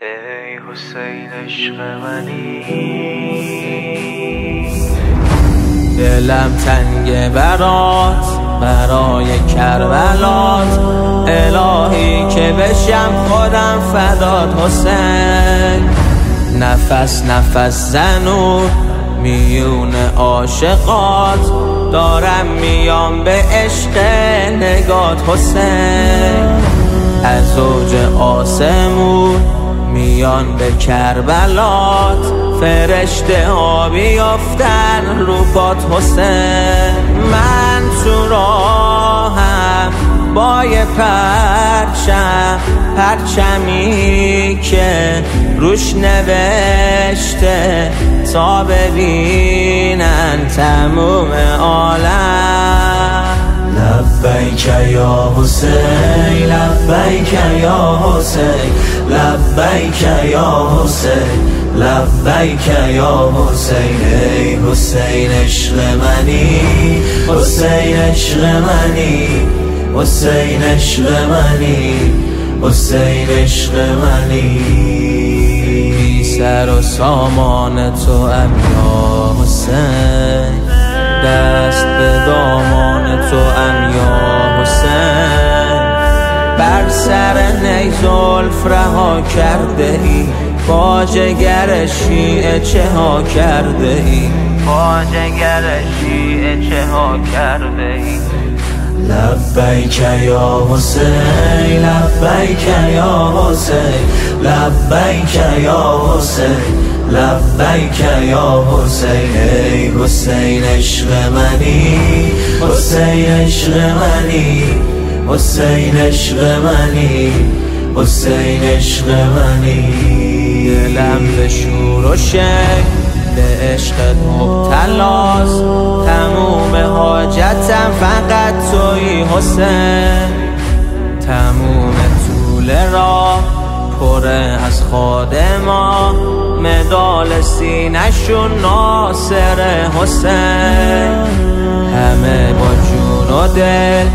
ای حسین عشق منی، دلم تنگ برات برای کربلات، الهی که بشم خودم فدات حسین. نفس نفس زنون میون عاشقات، دارم میام به عشق نگات حسین. از اوج آسمون میان به کربلات، فرشته ها بیافتن رو پات حسین. من تو راهم با یه پرچمی که روش نوشته تا ببینن تموم عالم. لبیک یا حسین، لبیک یا حسین، لبیک یا حسین، لبیک یا حسین. ای حسین عشق منی، حسین عشق منی، حسین عشق منی، حسین عشق منی. بی سر و سامان تو ام یا حسین، دست به دامان تو ام یا حسین. بر سر نی زلف رها کرده ای، با جگر شیعه چه ها کرده ای، با جگر شیعه چه ها کرده ای. لبیک یا حسین، لبیک یا حسین، لبیک یا حسین، لبیک یا حسین. ای حسین عشق منی، حسین عشق منی، حسین عشق منی، حسین عشق منی. دلم به شور و شک به عشق مبتلاست، تموم حاجتم فقط تویی حسین. تموم طول راه پر از خادما، مدال سینه‌شون ناصر حسین. همه با جون و دل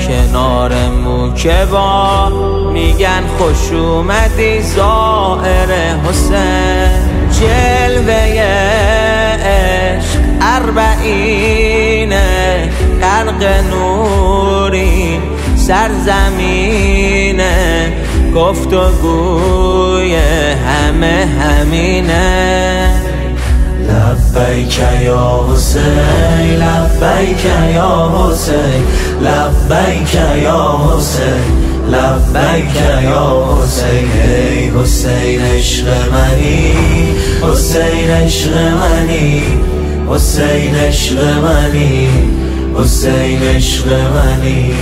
کنار موکبا، میگن خوش اومدی زائر حسین. جلوه عشق اربعینه، غرق نورین سرزمینه، گفتگوی همه همینه. لبیک یا حسین، لبیک یا حسین، لبیک یا حسین، لبیک یا حسین. ای حسین عشق منی، حسین عشق منی، حسین عشق منی، حسین عشق منی.